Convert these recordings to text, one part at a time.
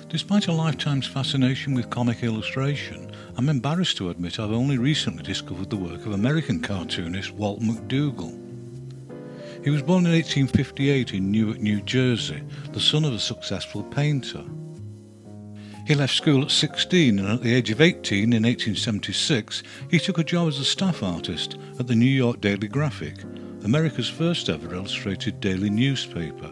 Despite a lifetime's fascination with comic illustration, I'm embarrassed to admit I've only recently discovered the work of American cartoonist Walt McDougall. He was born in 1858 in Newark, New Jersey, the son of a successful painter. He left school at 16 and at the age of 18 in 1876 he took a job as a staff artist at the New York Daily Graphic, America's first ever illustrated daily newspaper.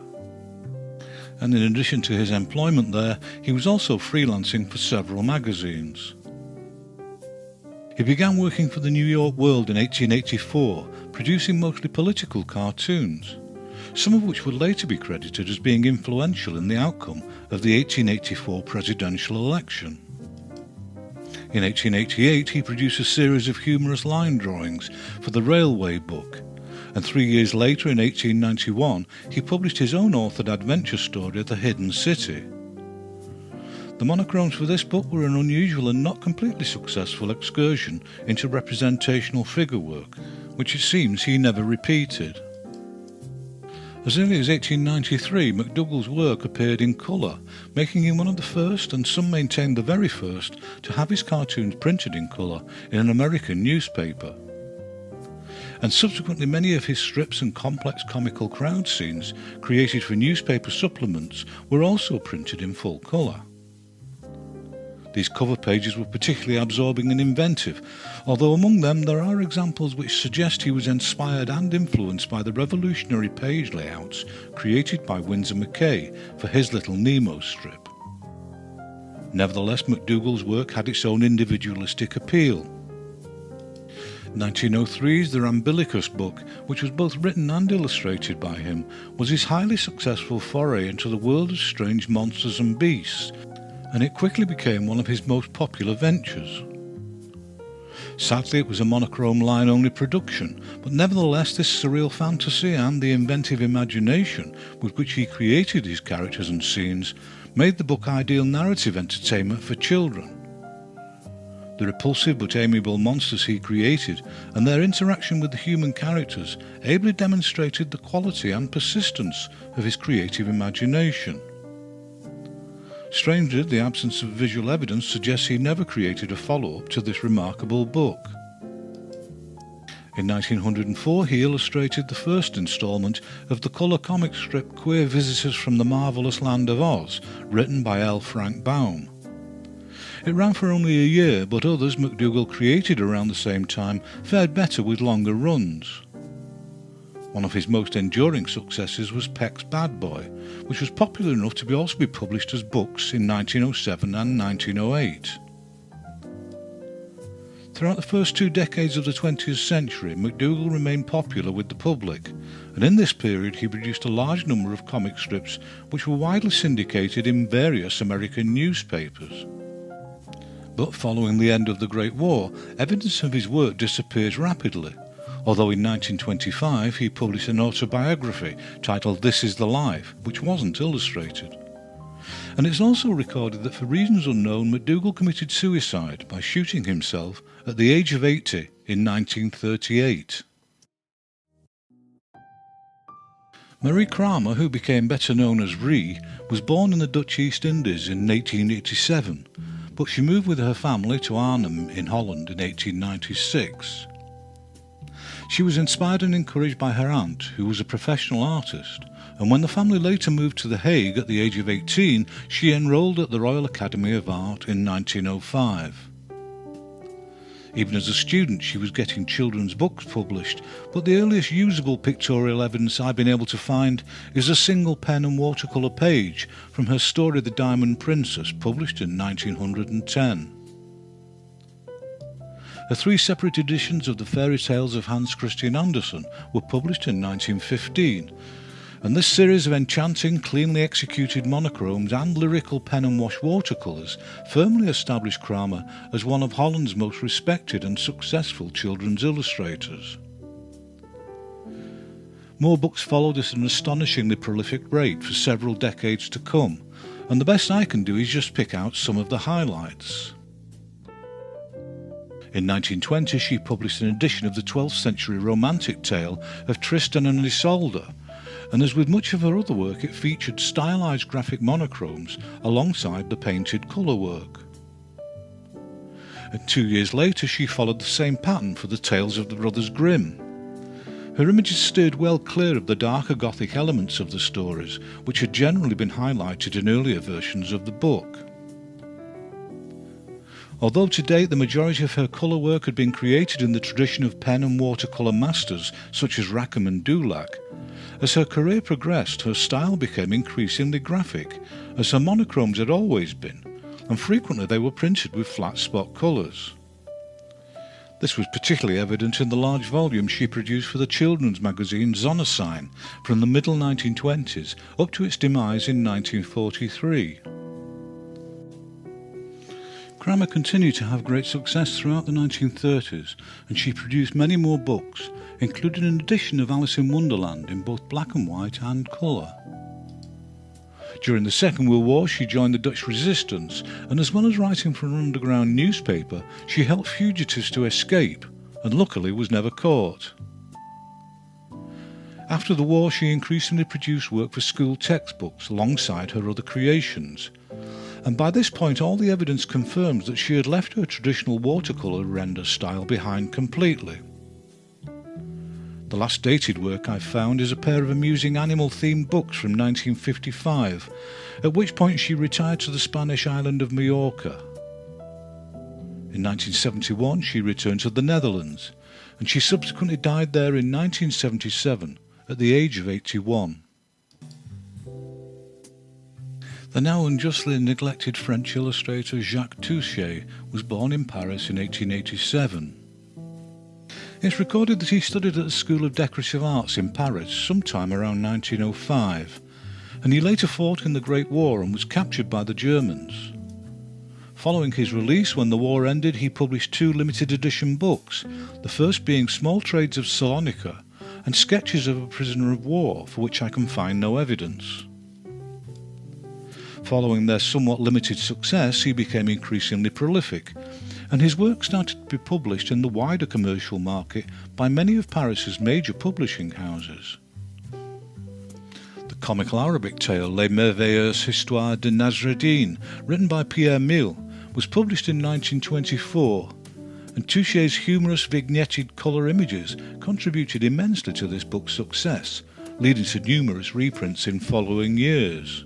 And in addition to his employment there, he was also freelancing for several magazines. He began working for the New York World in 1884, producing mostly political cartoons, some of which would later be credited as being influential in the outcome of the 1884 presidential election. In 1888 he produced a series of humorous line drawings for the Railway Book, and 3 years later in 1891 he published his own authored adventure story The Hidden City. The monochromes for this book were an unusual and not completely successful excursion into representational figure work, which it seems he never repeated. As early as 1893, McDougall's work appeared in colour, making him one of the first, and some maintain the very first, to have his cartoons printed in colour in an American newspaper. And subsequently many of his strips and complex comical crowd scenes, created for newspaper supplements, were also printed in full colour. These cover pages were particularly absorbing and inventive, although among them there are examples which suggest he was inspired and influenced by the revolutionary page layouts created by Winsor McCay for his Little Nemo strip. Nevertheless, McDougall's work had its own individualistic appeal. 1903's The Rambilicus book, which was both written and illustrated by him, was his highly successful foray into the world of strange monsters and beasts, and it quickly became one of his most popular ventures. Sadly, it was a monochrome line-only production, but nevertheless this surreal fantasy and the inventive imagination with which he created his characters and scenes made the book ideal narrative entertainment for children. The repulsive but amiable monsters he created and their interaction with the human characters ably demonstrated the quality and persistence of his creative imagination. Strangely, the absence of visual evidence suggests he never created a follow-up to this remarkable book. In 1904 he illustrated the first instalment of the colour comic strip Queer Visitors from the Marvellous Land of Oz, written by L. Frank Baum. It ran for only a year, but others McDougall created around the same time fared better with longer runs. One of his most enduring successes was Peck's Bad Boy, which was popular enough to also be published as books in 1907 and 1908. Throughout the first 2 decades of the 20th century, McDougall remained popular with the public, and in this period he produced a large number of comic strips which were widely syndicated in various American newspapers. But following the end of the Great War, evidence of his work disappeared rapidly, although in 1925 he published an autobiography titled This Is the Life, which wasn't illustrated. And it's also recorded that for reasons unknown, McDougall committed suicide by shooting himself at the age of 80 in 1938. Rie Kramer, who became better known as Rie, was born in the Dutch East Indies in 1887, but she moved with her family to Arnhem in Holland in 1896. She was inspired and encouraged by her aunt, who was a professional artist, and when the family later moved to The Hague at the age of 18, she enrolled at the Royal Academy of Art in 1905. Even as a student, she was getting children's books published, but the earliest usable pictorial evidence I've been able to find is a single pen and watercolour page from her story The Diamond Princess, published in 1910. The 3 separate editions of the fairy tales of Hans Christian Andersen were published in 1915, and this series of enchanting, cleanly executed monochromes and lyrical pen and wash watercolours firmly established Cramer as one of Holland's most respected and successful children's illustrators. More books followed at an astonishingly prolific rate for several decades to come, and the best I can do is just pick out some of the highlights. In 1920 she published an edition of the 12th century romantic tale of Tristan and Isolde, and as with much of her other work, it featured stylized graphic monochromes alongside the painted colour work. And 2 years later she followed the same pattern for the Tales of the Brothers Grimm. Her images steered well clear of the darker Gothic elements of the stories, which had generally been highlighted in earlier versions of the book. Although to date the majority of her colour work had been created in the tradition of pen and watercolour masters such as Rackham and Dulac, as her career progressed her style became increasingly graphic, as her monochromes had always been, and frequently they were printed with flat spot colours. This was particularly evident in the large volume she produced for the children's magazine Zonnesign from the middle 1920s up to its demise in 1943. Cramer continued to have great success throughout the 1930s, and she produced many more books, including an edition of Alice in Wonderland in both black and white and colour. During the Second World War she joined the Dutch resistance, and as well as writing for an underground newspaper, she helped fugitives to escape, and luckily was never caught. After the war she increasingly produced work for school textbooks alongside her other creations, and by this point all the evidence confirms that she had left her traditional watercolour render style behind completely. The last dated work I've found is a pair of amusing animal-themed books from 1955, at which point she retired to the Spanish island of Majorca. In 1971 she returned to the Netherlands, and she subsequently died there in 1977 at the age of 81. The now unjustly neglected French illustrator Jacques Touche was born in Paris in 1887. It's recorded that he studied at the School of Decorative Arts in Paris sometime around 1905, and he later fought in the Great War and was captured by the Germans. Following his release, when the war ended, he published 2 limited edition books, the first being Small Trades of Salonika and Sketches of a Prisoner of War, for which I can find no evidence. Following their somewhat limited success, he became increasingly prolific, and his work started to be published in the wider commercial market by many of Paris's major publishing houses. The comical Arabic tale Les Merveilleuses Histoires de Nasreddin, written by Pierre Beall, was published in 1924, and Touchet's humorous vignetted colour images contributed immensely to this book's success, leading to numerous reprints in following years.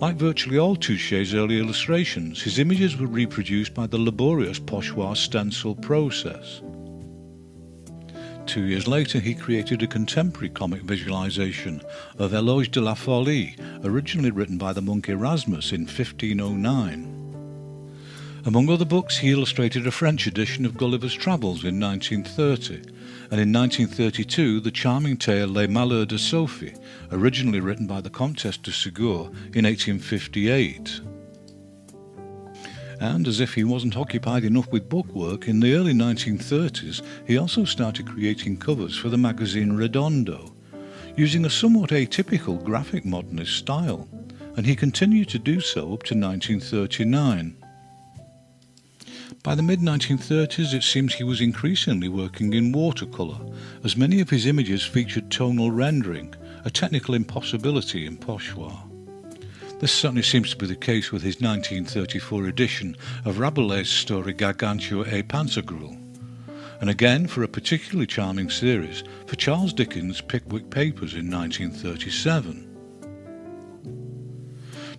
Like virtually all Touchet's early illustrations, his images were reproduced by the laborious pochoir stencil process. 2 years later he created a contemporary comic visualization of Éloge de la Folie, originally written by the monk Erasmus in 1509. Among other books he illustrated a French edition of Gulliver's Travels in 1930, and in 1932 the charming tale Les Malheurs de Sophie, originally written by the Comtesse de Ségur in 1858. And as if he wasn't occupied enough with bookwork, in the early 1930s he also started creating covers for the magazine Redondo, using a somewhat atypical graphic modernist style, and he continued to do so up to 1939. By the mid-1930s it seems he was increasingly working in watercolour, as many of his images featured tonal rendering, a technical impossibility in pochoir. This certainly seems to be the case with his 1934 edition of Rabelais' story Gargantua et Pantagruel, and again, for a particularly charming series, for Charles Dickens' Pickwick Papers in 1937.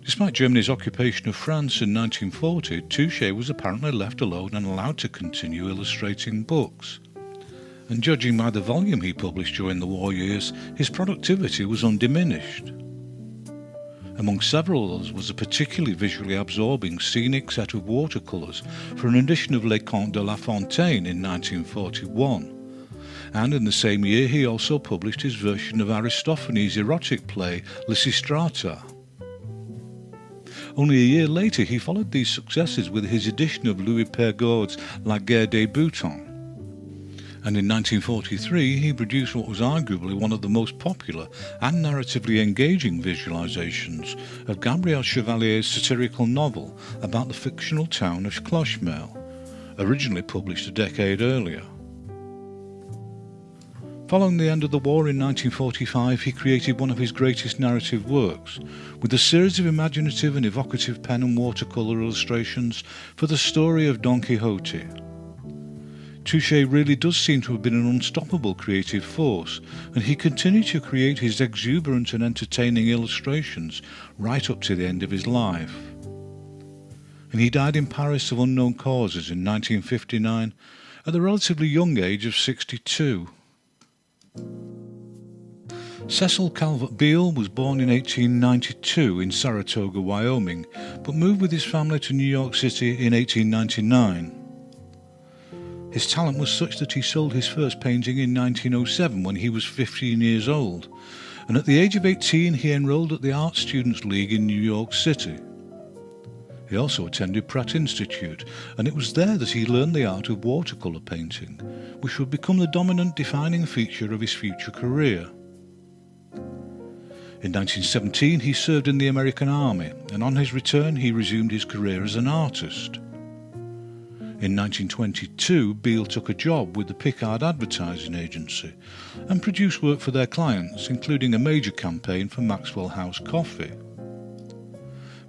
Despite Germany's occupation of France in 1940, Touchet was apparently left alone and allowed to continue illustrating books. And judging by the volume he published during the war years, his productivity was undiminished. Among several others was a particularly visually absorbing scenic set of watercolours for an edition of Les Contes de La Fontaine in 1941. And in the same year he also published his version of Aristophanes' erotic play Lysistrata. Only a year later he followed these successes with his edition of Louis Perrault's La Guerre des Boutons. And in 1943 he produced what was arguably one of the most popular and narratively engaging visualizations of Gabriel Chevalier's satirical novel about the fictional town of Clochemel, originally published a decade earlier. Following the end of the war in 1945, he created one of his greatest narrative works, with a series of imaginative and evocative pen and watercolour illustrations for the story of Don Quixote. Touchet really does seem to have been an unstoppable creative force, and he continued to create his exuberant and entertaining illustrations right up to the end of his life. And he died in Paris of unknown causes in 1959 at the relatively young age of 62. Cecil Calvert Beall was born in 1892 in Saratoga, Wyoming, but moved with his family to New York City in 1899. His talent was such that he sold his first painting in 1907 when he was 15 years old, and at the age of 18 he enrolled at the Art Students League in New York City. He also attended Pratt Institute, and it was there that he learned the art of watercolour painting, which would become the dominant defining feature of his future career. In 1917 he served in the American Army, and on his return he resumed his career as an artist. In 1922, Beal took a job with the Picard Advertising Agency and produced work for their clients, including a major campaign for Maxwell House Coffee.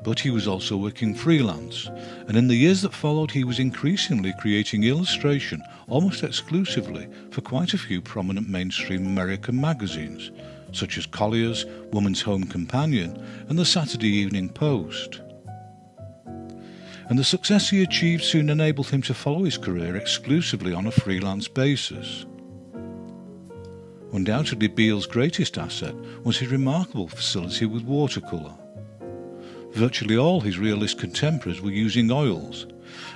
But he was also working freelance, and in the years that followed he was increasingly creating illustration almost exclusively for quite a few prominent mainstream American magazines, such as Collier's, Woman's Home Companion, and the Saturday Evening Post. And the success he achieved soon enabled him to follow his career exclusively on a freelance basis. Undoubtedly Beal's greatest asset was his remarkable facility with watercolour. Virtually all his realist contemporaries were using oils,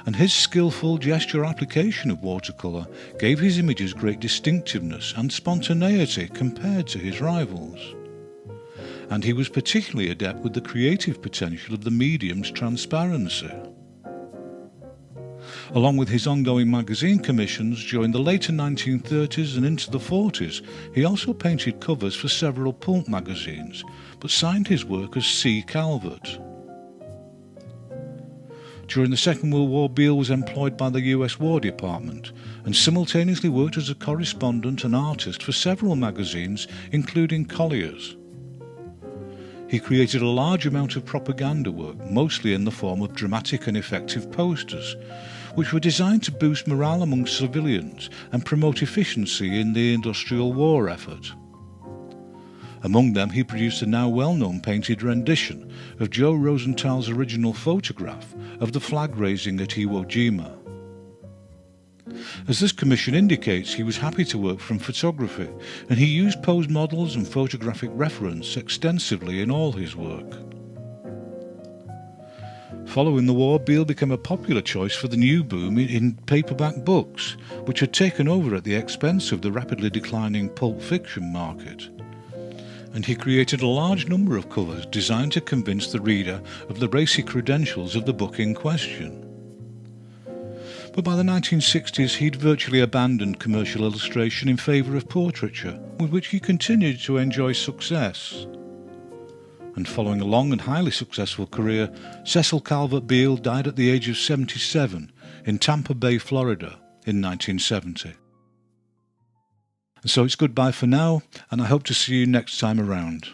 and his skillful gesture application of watercolour gave his images great distinctiveness and spontaneity compared to his rivals. And he was particularly adept with the creative potential of the medium's transparency. Along with his ongoing magazine commissions during the later 1930s and into the 40s, he also painted covers for several pulp magazines, but signed his work as C. Calvert. During the Second World War, Beal was employed by the US War Department and simultaneously worked as a correspondent and artist for several magazines, including Collier's. He created a large amount of propaganda work, mostly in the form of dramatic and effective posters, which were designed to boost morale among civilians and promote efficiency in the industrial war effort. Among them he produced a now well-known painted rendition of Joe Rosenthal's original photograph of the flag raising at Iwo Jima. As this commission indicates, he was happy to work from photography, and he used posed models and photographic reference extensively in all his work. Following the war, Beal became a popular choice for the new boom in paperback books, which had taken over at the expense of the rapidly declining pulp fiction market. And he created a large number of covers designed to convince the reader of the racy credentials of the book in question. But by the 1960s he'd virtually abandoned commercial illustration in favour of portraiture, with which he continued to enjoy success. And following a long and highly successful career, Cecil Calvert Beal died at the age of 77 in Tampa Bay, Florida in 1970. And so it's goodbye for now, and I hope to see you next time around.